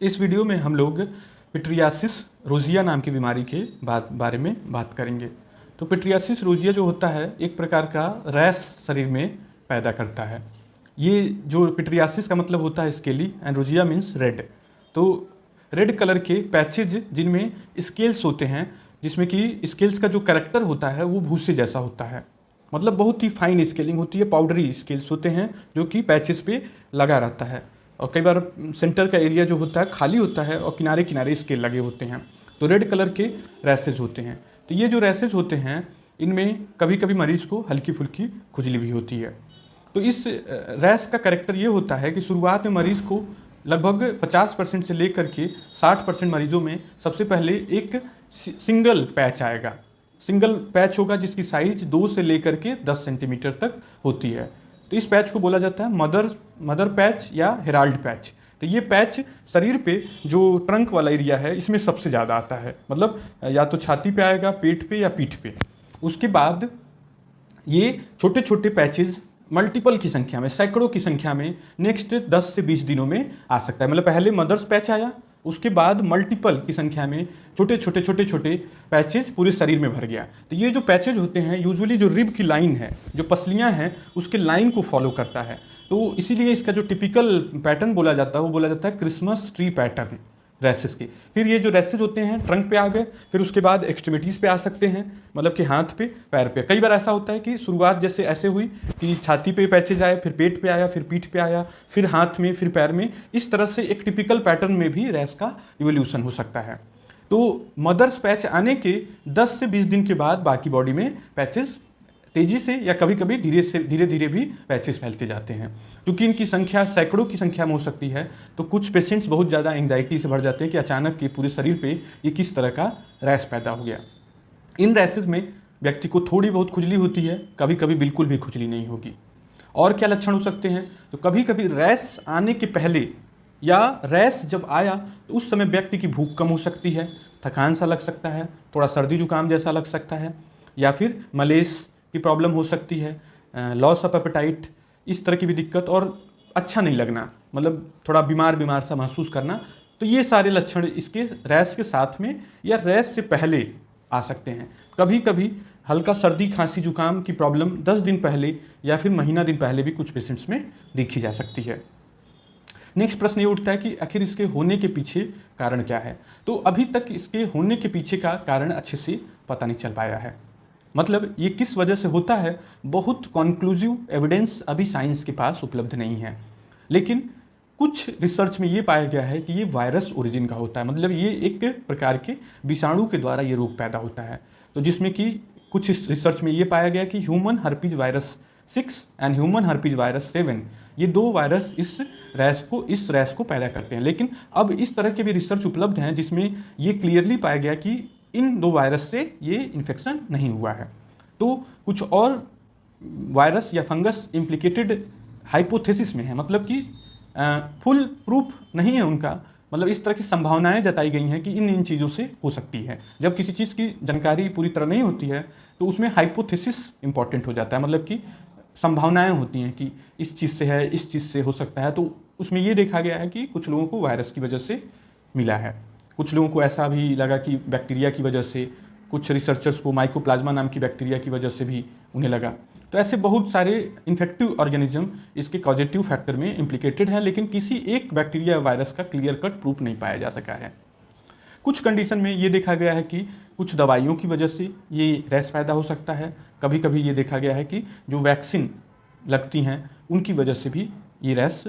इस वीडियो में हम लोग पिट्रियासिस रोजिया नाम की बीमारी के बारे में बात करेंगे। तो पिट्रियासिस रोजिया जो होता है एक प्रकार का रैश शरीर में पैदा करता है। ये जो पिट्रियासिस का मतलब होता है स्केली एंड रोजिया मीन्स रेड। तो रेड कलर के पैचेज जिनमें स्केल्स होते हैं, जिसमें कि स्केल्स का जो कैरेक्टर होता है वो भूसे जैसा होता है, मतलब बहुत ही फाइन स्केलिंग होती है, पाउडरी स्केल्स होते हैं जो कि पैचेस पे लगा रहता है। और कई बार सेंटर का एरिया जो होता है खाली होता है और किनारे किनारे स्केल लगे होते हैं। तो रेड कलर के रैसेज होते हैं। तो ये जो रैसेज होते हैं इनमें कभी कभी मरीज़ को हल्की फुल्की खुजली भी होती है। तो इस रैश का कैरेक्टर ये होता है कि शुरुआत में मरीज़ को लगभग 50% से लेकर के 60% मरीजों में सबसे पहले एक सिंगल पैच आएगा। सिंगल पैच होगा जिसकी साइज 2 से लेकर के 10 सेंटीमीटर तक होती है। तो इस पैच को बोला जाता है मदर पैच या हेराल्ड पैच। तो ये पैच शरीर पे जो ट्रंक वाला एरिया है इसमें सबसे ज़्यादा आता है, मतलब या तो छाती पे आएगा, पेट पे या पीठ पे। उसके बाद ये छोटे छोटे पैचेज मल्टीपल की संख्या में, सैकड़ों की संख्या में नेक्स्ट 10 से 20 दिनों में आ सकता है। मतलब पहले मदर्स पैच आया, उसके बाद मल्टीपल की संख्या में छोटे छोटे पैचेज पूरे शरीर में भर गया। तो ये जो पैचेज होते हैं यूजुअली जो रिब की लाइन है, जो पसलियां हैं, उसके लाइन को फॉलो करता है। तो इसीलिए इसका जो टिपिकल पैटर्न बोला जाता है वो बोला जाता है क्रिसमस ट्री पैटर्न रैसेस के। फिर ये जो रैसेज होते हैं ट्रंक पे आ गए, फिर उसके बाद एक्सट्रीमिटीज़ पे आ सकते हैं, मतलब कि हाथ पे, पैर पे। कई बार ऐसा होता है कि शुरुआत जैसे ऐसे हुई कि छाती पे पैचेज आए, फिर पेट पे आया, फिर पीठ पे आया, फिर हाथ में, फिर पैर में। इस तरह से एक टिपिकल पैटर्न में भी रैश का इवोल्यूशन हो सकता है। तो मदर्स पैच आने के 10 से 20 दिन के बाद बाकी बॉडी में पैचेज तेजी से या कभी कभी धीरे धीरे भी पैचेस फैलते जाते हैं। क्योंकि इनकी संख्या सैकड़ों की संख्या में हो सकती है, तो कुछ पेशेंट्स बहुत ज़्यादा एंग्जाइटी से भर जाते हैं कि अचानक के पूरे शरीर पे ये किस तरह का रैश पैदा हो गया। इन रैशेज में व्यक्ति को थोड़ी बहुत खुजली होती है, कभी कभी बिल्कुल भी खुजली नहीं होगी। और क्या लक्षण हो सकते हैं? तो कभी कभी रैश आने के पहले या रैश जब आया तो उस समय व्यक्ति की भूख कम हो सकती है, थकान सा लग सकता है, थोड़ा सर्दी जुकाम जैसा लग सकता है, या फिर मलेस की प्रॉब्लम हो सकती है, लॉस ऑफ एपेटाइट, इस तरह की भी दिक्कत, और अच्छा नहीं लगना, मतलब थोड़ा बीमार सा महसूस करना। तो ये सारे लक्षण इसके रैश के साथ में या रैश से पहले आ सकते हैं। कभी कभी हल्का सर्दी खांसी जुकाम की प्रॉब्लम 10 दिन पहले या फिर महीना दिन पहले भी कुछ पेशेंट्स में देखी जा सकती है। नेक्स्ट प्रश्न ये उठता है कि आखिर इसके होने के पीछे कारण क्या है? तो अभी तक इसके होने के पीछे का कारण अच्छे से पता नहीं चल पाया है। मतलब ये किस वजह से होता है, बहुत कॉन्क्लूसिव एविडेंस अभी साइंस के पास उपलब्ध नहीं है। लेकिन कुछ रिसर्च में ये पाया गया है कि ये वायरस ओरिजिन का होता है, मतलब ये एक प्रकार के विषाणु के द्वारा ये रोग पैदा होता है। तो जिसमें कि कुछ रिसर्च में ये पाया गया कि human herpes virus 6 and human herpes virus 7, ये 2 वायरस इस रैश को पैदा करते हैं। लेकिन अब इस तरह के भी रिसर्च उपलब्ध हैं जिसमें ये क्लियरली पाया गया कि इन 2 वायरस से ये इन्फेक्शन नहीं हुआ है। तो कुछ और वायरस या फंगस इम्प्लिकेटेड हाइपोथेसिस में है, मतलब कि फुल प्रूफ नहीं है उनका, मतलब इस तरह की संभावनाएं जताई गई हैं कि इन चीज़ों से हो सकती है। जब किसी चीज़ की जानकारी पूरी तरह नहीं होती है तो उसमें हाइपोथेसिस इंपॉर्टेंट हो जाता है, मतलब कि संभावनाएं होती हैं कि इस चीज़ से है, इस चीज़ से हो सकता है। तो उसमें ये देखा गया है कि कुछ लोगों को वायरस की वजह से मिला है, कुछ लोगों को ऐसा भी लगा कि बैक्टीरिया की वजह से, कुछ रिसर्चर्स को माइकोप्लाज्मा नाम की बैक्टीरिया की वजह से भी उन्हें लगा। तो ऐसे बहुत सारे इन्फेक्टिव ऑर्गेनिज्म इसके कॉजेटिव फैक्टर में इम्प्लिकेटेड हैं, लेकिन किसी एक बैक्टीरिया वायरस का क्लियर कट प्रूफ नहीं पाया जा सका है। कुछ कंडीशन में ये देखा गया है कि कुछ दवाइयों की वजह से ये रैश पैदा हो सकता है। कभी कभी ये देखा गया है कि जो वैक्सीन लगती हैं उनकी वजह से भी ये रैश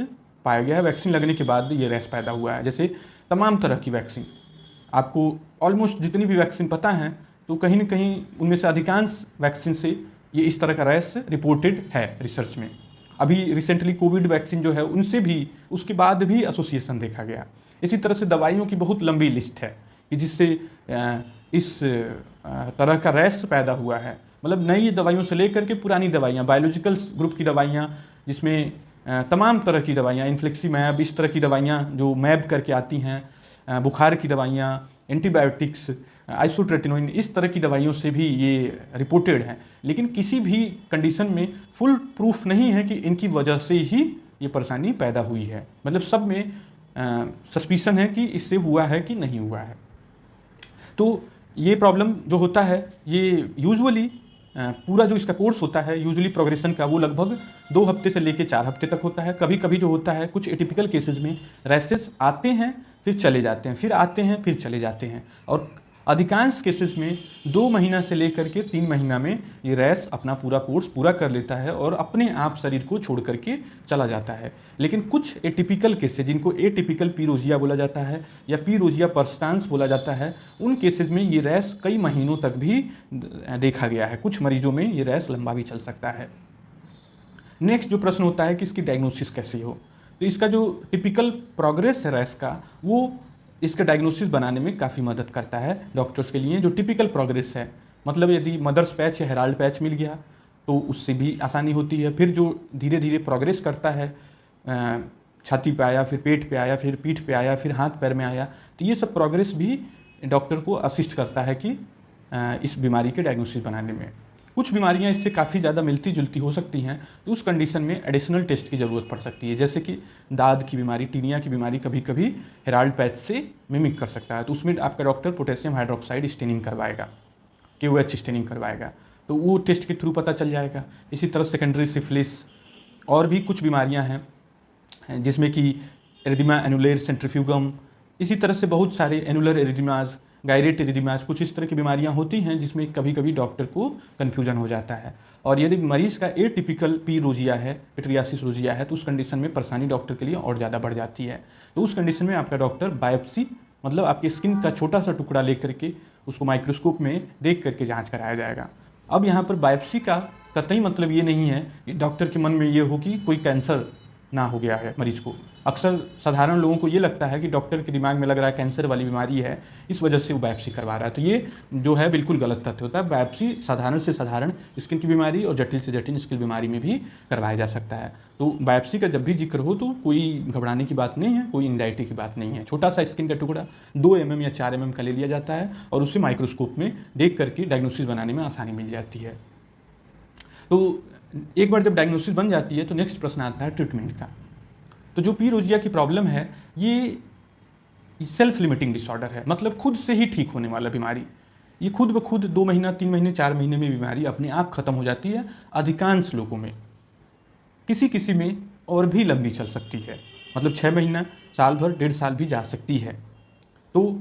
पाया गया है, वैक्सीन लगने के बाद ये रैश पैदा हुआ है। जैसे तमाम तरह की वैक्सीन, आपको ऑलमोस्ट जितनी भी वैक्सीन पता हैं, तो कहीं ना कहीं उनमें से अधिकांश वैक्सीन से ये इस तरह का रैश रिपोर्टेड है रिसर्च में। अभी रिसेंटली कोविड वैक्सीन जो है उनसे भी, उसके बाद भी एसोसिएशन देखा गया। इसी तरह से दवाइयों की बहुत लंबी लिस्ट है कि जिससे इस तरह का रैश पैदा हुआ है। मतलब नई दवाइयों से लेकर के पुरानी दवाइयाँ, बायोलॉजिकल ग्रुप की दवाइयाँ, जिसमें तमाम तरह की दवाइयाँ, इन्फ्लेक्सीमैब, इस तरह की दवाइयाँ जो मैब करके आती हैं, बुखार की दवाइयाँ, एंटीबायोटिक्स, आइसोट्रेटिनोइन, इस तरह की दवाइयों से भी ये रिपोर्टेड हैं। लेकिन किसी भी कंडीशन में फुल प्रूफ नहीं है कि इनकी वजह से ही ये परेशानी पैदा हुई है। मतलब सब में सस्पिशन है कि इससे हुआ है कि नहीं हुआ है। तो ये प्रॉब्लम जो होता है ये यूजुअली पूरा जो इसका कोर्स होता है यूजुअली प्रोग्रेशन का वो लगभग 2 हफ्ते से लेकर 4 हफ्ते तक होता है। कभी कभी जो होता है कुछ एटिपिकल केसेस में रैसेस आते हैं फिर चले जाते हैं, फिर आते हैं फिर चले जाते हैं, और अधिकांश केसेस में 2 महीना से लेकर के 3 महीना में ये रैश अपना पूरा कोर्स पूरा कर लेता है और अपने आप शरीर को छोड़ करके चला जाता है। लेकिन कुछ एटिपिकल केसेस जिनको एटिपिकल पी रोजिया बोला जाता है या पी रोजिया पर्सिस्टेंस बोला जाता है, उन केसेस में ये रैश कई महीनों तक भी देखा गया है। कुछ मरीजों में ये रैश लंबा भी चल सकता है। नेक्स्ट जो प्रश्न होता है कि इसकी डायग्नोसिस कैसे हो, तो इसका जो टिपिकल प्रोग्रेस है रैश का वो इसका डायग्नोसिस बनाने में काफ़ी मदद करता है डॉक्टर्स के लिए। जो टिपिकल प्रोग्रेस है, मतलब यदि मदर्स पैच या हेराल्ड पैच मिल गया तो उससे भी आसानी होती है। फिर जो धीरे धीरे प्रोग्रेस करता है, छाती पे आया, फिर पेट पे आया, फिर पीठ पे आया, फिर हाथ पैर में आया, तो ये सब प्रोग्रेस भी डॉक्टर को असिस्ट करता है कि इस बीमारी के डायग्नोसिस बनाने में। कुछ बीमारियां इससे काफ़ी ज़्यादा मिलती जुलती हो सकती हैं, तो उस कंडीशन में एडिशनल टेस्ट की ज़रूरत पड़ सकती है। जैसे कि दाद की बीमारी, टीनिया की बीमारी कभी कभी हेराल्ड पैच से मिमिक कर सकता है, तो उसमें आपका डॉक्टर पोटेशियम हाइड्रोक्साइड स्टेनिंग करवाएगा, KOH स्टेनिंग करवाएगा, तो वो टेस्ट के थ्रू पता चल जाएगा। इसी तरह सेकेंडरी सिफिलिस और भी कुछ बीमारियाँ हैं जिसमें कि एरिथमिया एनुलर सेंट्रीफ्यूगम, इसी तरह से बहुत सारे एनुलर एरिथमियाज, गायरेट एरिथमियाज, कुछ इस तरह की बीमारियां होती हैं जिसमें कभी कभी डॉक्टर को कन्फ्यूजन हो जाता है। और यदि मरीज़ का एटिपिकल पी रोजिया है, पिट्रियासिस रोजिया है, तो उस कंडीशन में परेशानी डॉक्टर के लिए और ज़्यादा बढ़ जाती है। तो उस कंडीशन में आपका डॉक्टर बायोप्सी, मतलब आपके स्किन का छोटा सा टुकड़ा लेकर के उसको माइक्रोस्कोप में देख करके जाँच कराया जाएगा। अब यहाँ पर बायोप्सी का कतई मतलब ये नहीं है कि डॉक्टर के मन में ये हो कि कोई कैंसर ना हो गया है मरीज़ को। अक्सर साधारण लोगों को ये लगता है कि डॉक्टर के दिमाग में लग रहा है कैंसर वाली बीमारी है, इस वजह से वो बायोप्सी करवा रहा है। तो ये जो है बिल्कुल गलत तथ्य होता है। बायोप्सी साधारण से साधारण स्किन की बीमारी और जटिल से जटिल स्किन बीमारी में भी करवाया जा सकता है। तो बायोप्सी का जब भी जिक्र हो तो कोई घबराने की बात नहीं है, कोई एंग्जाइटी की बात नहीं है। छोटा सा स्किन का टुकड़ा 2 mm या 4 mm का ले लिया जाता है और उसे माइक्रोस्कोप में देख करके डायग्नोसिस बनाने में आसानी मिल जाती है। तो एक बार जब डायग्नोसिस बन जाती है तो नेक्स्ट प्रश्न आता है ट्रीटमेंट का। तो जो पी रोजिया की प्रॉब्लम है ये सेल्फ लिमिटिंग डिसऑर्डर है, मतलब खुद से ही ठीक होने वाला बीमारी। ये खुद ब खुद 2 महीना, 3 महीने, 4 महीने में बीमारी अपने आप खत्म हो जाती है अधिकांश लोगों में। किसी किसी में और भी लंबी चल सकती है, मतलब 6 महीना, साल भर, 1.5 साल भी जा सकती है। तो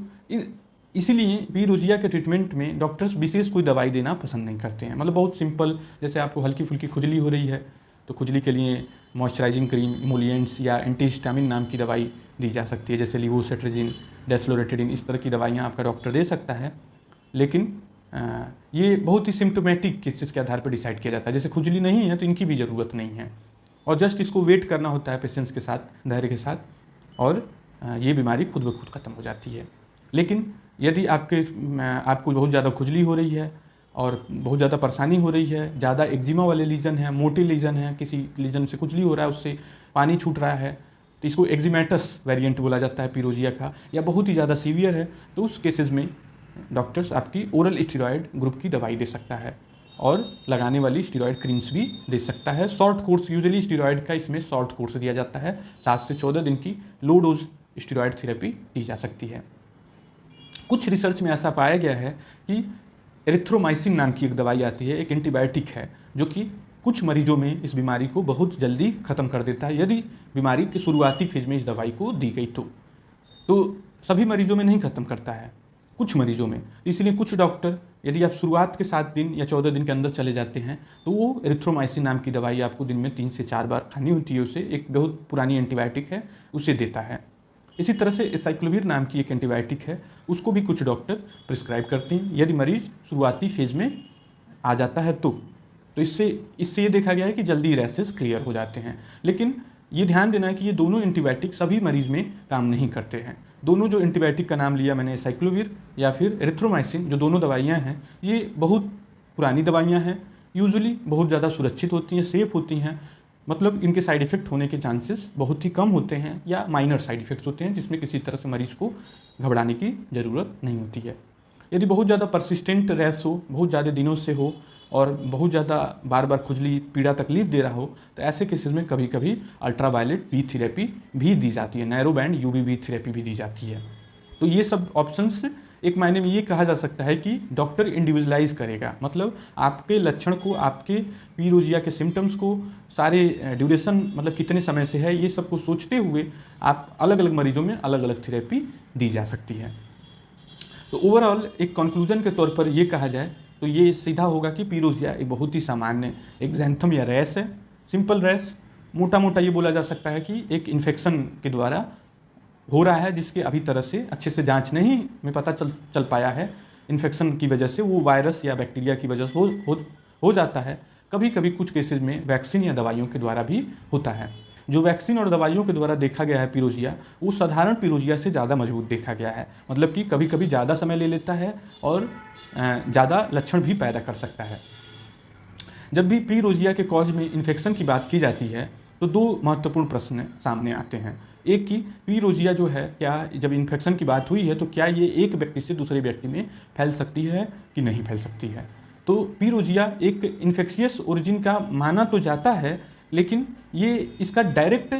इसीलिए पी रोजिया के ट्रीटमेंट में डॉक्टर्स विशेष कोई दवाई देना पसंद नहीं करते हैं। मतलब बहुत सिंपल, जैसे आपको हल्की फुल्की खुजली हो रही है तो खुजली के लिए मॉइस्चराइजिंग क्रीम, इमोलिएंट्स या एंटीहिस्टामिन नाम की दवाई दी जा सकती है, जैसे लिवोसेट्रिजिन, डेस्लोरेटिडिन, इस तरह की दवाइयाँ आपका डॉक्टर दे सकता है। लेकिन ये बहुत ही सिम्टोमेटिक केसेस के आधार पर डिसाइड किया जाता है। जैसे खुजली नहीं है तो इनकी भी ज़रूरत नहीं है, और जस्ट इसको वेट करना होता है पेशेंट्स के साथ, धैर्य के साथ, और ये बीमारी खुद ब खुद ख़त्म हो जाती है। लेकिन यदि आपको बहुत ज़्यादा खुजली हो रही है और बहुत ज़्यादा परेशानी हो रही है, ज़्यादा एक्जिमा वाले लीजन है, मोटे लीजन है, किसी लीजन से खुजली हो रहा है, उससे पानी छूट रहा है, तो इसको एक्जिमेटस वेरिएंट बोला जाता है पी रोजिया का, या बहुत ही ज़्यादा सीवियर है, तो उस केसेस में डॉक्टर्स आपकी ओरल स्टेरॉयड ग्रुप की दवाई दे सकता है और लगाने वाली स्टेरॉयड क्रीम्स भी दे सकता है। शॉर्ट कोर्स, यूजुअली स्टेरॉयड का इसमें शॉर्ट कोर्स दिया जाता है, 7 से 14 दिन की लो डोज स्टेरॉयड थेरेपी दी जा सकती है। कुछ रिसर्च में ऐसा पाया गया है कि एरिथ्रोमाइसिन नाम की एक दवाई आती है, एक एंटीबायोटिक है, जो कि कुछ मरीजों में इस बीमारी को बहुत जल्दी ख़त्म कर देता है यदि बीमारी के शुरुआती फेज में इस दवाई को दी गई तो सभी मरीजों में नहीं ख़त्म करता है, कुछ मरीजों में। इसलिए कुछ डॉक्टर, यदि आप शुरुआत के 7 दिन या 14 दिन के अंदर चले जाते हैं तो वो एरिथ्रोमाइसिन नाम की दवाई आपको दिन में 3 से 4 बार खानी होती है, उसे एक बहुत पुरानी एंटीबायोटिक है, उसे देता है। इसी तरह से एसाइक्लोविर नाम की एक एंटीबायोटिक है, उसको भी कुछ डॉक्टर प्रिस्क्राइब करते हैं यदि मरीज़ शुरुआती फेज में आ जाता है तो इससे ये देखा गया है कि जल्दी रैसेस क्लियर हो जाते हैं। लेकिन ये ध्यान देना है कि ये दोनों एंटीबायोटिक सभी मरीज़ में काम नहीं करते हैं। दोनों जो एंटीबायोटिक का नाम लिया मैंने, एसाइक्लोविर या फिर एरिथ्रोमाइसिन, जो दोनों दवाइयाँ हैं, ये बहुत पुरानी दवाइयाँ हैं, यूजुअली बहुत ज़्यादा सुरक्षित होती हैं, सेफ होती हैं, मतलब इनके साइड इफ़ेक्ट होने के चांसेस बहुत ही कम होते हैं या माइनर साइड इफ़ेक्ट्स होते हैं, जिसमें किसी तरह से मरीज़ को घबराने की ज़रूरत नहीं होती है। यदि बहुत ज़्यादा परसिस्टेंट रैश हो, बहुत ज़्यादा दिनों से हो, और बहुत ज़्यादा बार बार खुजली पीड़ा तकलीफ दे रहा हो, तो ऐसे केसेस में कभी कभी अल्ट्रावायलेट बी थेरेपी भी दी जाती है, नैरो बैंड यूवीबी थेरेपी भी दी जाती है। तो ये सब ऑप्शंस एक मायने में ये कहा जा सकता है कि डॉक्टर इंडिविजुअलाइज करेगा, मतलब आपके लक्षण को, आपके पी रोजिया के सिम्टम्स को, सारे ड्यूरेशन मतलब कितने समय से है, ये सब को सोचते हुए आप अलग अलग मरीजों में अलग अलग थेरेपी दी जा सकती है। तो ओवरऑल एक कंक्लूजन के तौर पर ये कहा जाए तो ये सीधा होगा कि पी रोजिया एक बहुत ही सामान्य एक ज़ैंथम या रैश है, सिंपल रैश। मोटा मोटा ये बोला जा सकता है कि एक इन्फेक्शन के द्वारा हो रहा है, जिसके अभी तरह से अच्छे से जांच नहीं में पता चल पाया है। इन्फेक्शन की वजह से वो वायरस या बैक्टीरिया की वजह से हो जाता है। कभी कभी कुछ केसेस में वैक्सीन या दवाइयों के द्वारा भी होता है। जो वैक्सीन और दवाइयों के द्वारा देखा गया है पीरोजिया, वो साधारण पीरोजिया से ज़्यादा मजबूत देखा गया है, मतलब कि कभी कभी ज़्यादा समय ले लेता है और ज़्यादा लक्षण भी पैदा कर सकता है। जब भी पीरोजिया के कॉज में इन्फेक्शन की बात की जाती है तो दो महत्वपूर्ण प्रश्न सामने आते हैं। एक कि पीरोजिया जो है, क्या जब इन्फेक्शन की बात हुई है तो क्या ये एक व्यक्ति से दूसरे व्यक्ति में फैल सकती है कि नहीं फैल सकती है। तो पीरोजिया एक इन्फेक्शियस ओरिजिन का माना तो जाता है, लेकिन ये इसका डायरेक्ट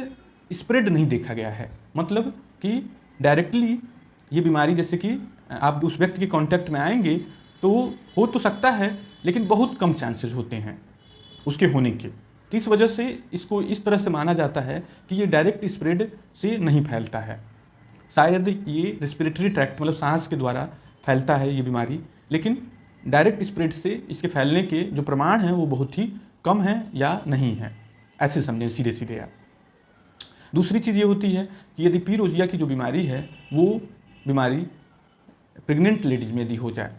स्प्रेड नहीं देखा गया है, मतलब कि डायरेक्टली ये बीमारी जैसे कि आप उस व्यक्ति के कांटेक्ट में आएंगे तो हो तो सकता है, लेकिन बहुत कम चांसेस होते हैं उसके होने के। तो इस वजह से इसको इस तरह से माना जाता है कि ये डायरेक्ट स्प्रेड से नहीं फैलता है। शायद ये रेस्पिरेटरी ट्रैक्ट मतलब सांस के द्वारा फैलता है ये बीमारी, लेकिन डायरेक्ट स्प्रेड से इसके फैलने के जो प्रमाण हैं वो बहुत ही कम हैं या नहीं है, ऐसे समझें सीधे सीधे आप। दूसरी चीज़ ये होती है कि यदि पीरोजिया की जो बीमारी है वो बीमारी प्रेग्नेंट लेडीज़ में यदि हो जाए,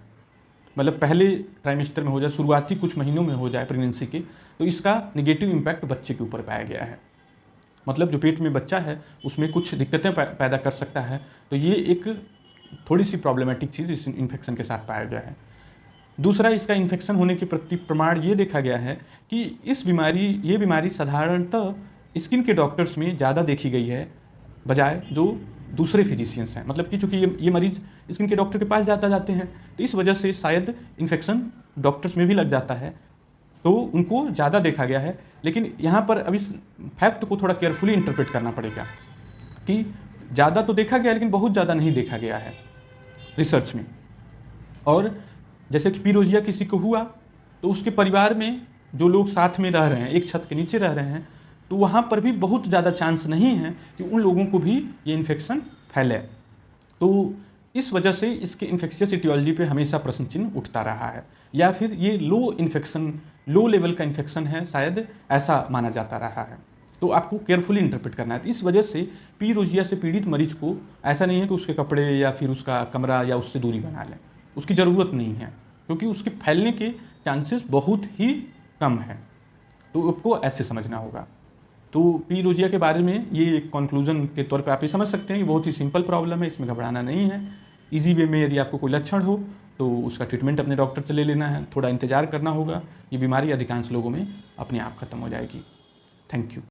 मतलब पहले ट्राइमेस्टर में हो जाए, शुरुआती कुछ महीनों में हो जाए प्रेगनेंसी के, तो इसका निगेटिव इम्पैक्ट बच्चे के ऊपर पाया गया है। मतलब जो पेट में बच्चा है उसमें कुछ दिक्कतें पैदा कर सकता है। तो ये एक थोड़ी सी प्रॉब्लमेटिक चीज़ इस इन्फेक्शन के साथ पाया गया है। दूसरा, इसका इन्फेक्शन होने के प्रति प्रमाण ये देखा गया है कि ये बीमारी साधारणतः स्किन के डॉक्टर्स में ज़्यादा देखी गई है बजाय जो दूसरे फिजिशियंस हैं, मतलब कि चूँकि ये मरीज़ स्किन के डॉक्टर के पास जाते हैं, तो इस वजह से शायद इन्फेक्शन डॉक्टर्स में भी लग जाता है, तो उनको ज़्यादा देखा गया है। लेकिन यहाँ पर अब इस फैक्ट को थोड़ा केयरफुली इंटरप्रेट करना पड़ेगा कि ज़्यादा तो देखा गया लेकिन बहुत ज़्यादा नहीं देखा गया है रिसर्च में। और जैसे कि पीरोजिया किसी को हुआ तो उसके परिवार में जो लोग साथ में रह रहे हैं, एक छत के नीचे रह रहे हैं, तो वहाँ पर भी बहुत ज़्यादा चांस नहीं है कि उन लोगों को भी ये इन्फेक्शन फैले। तो इस वजह से इसके इन्फेक्शियस इटियोलॉजी पे हमेशा प्रश्न चिन्ह उठता रहा है, या फिर ये लो लेवल का इन्फेक्शन है, शायद ऐसा माना जाता रहा है। तो आपको केयरफुली इंटरप्रेट करना है। तो इस वजह से पीरोजिया से पीड़ित मरीज को ऐसा नहीं है कि उसके कपड़े या फिर उसका कमरा या उससे दूरी बना लें, उसकी ज़रूरत नहीं है, क्योंकि उसके फैलने के चांसेस बहुत ही कम है। तो आपको ऐसे समझना होगा। तो पीरोजिया के बारे में ये एक कंक्लूजन के तौर पे आप ये समझ सकते हैं कि बहुत ही सिंपल प्रॉब्लम है, इसमें घबराना नहीं है। इजी वे में यदि आपको कोई लक्षण हो तो उसका ट्रीटमेंट अपने डॉक्टर से ले लेना है, थोड़ा इंतजार करना होगा। ये बीमारी अधिकांश लोगों में अपने आप खत्म हो जाएगी। Thank you.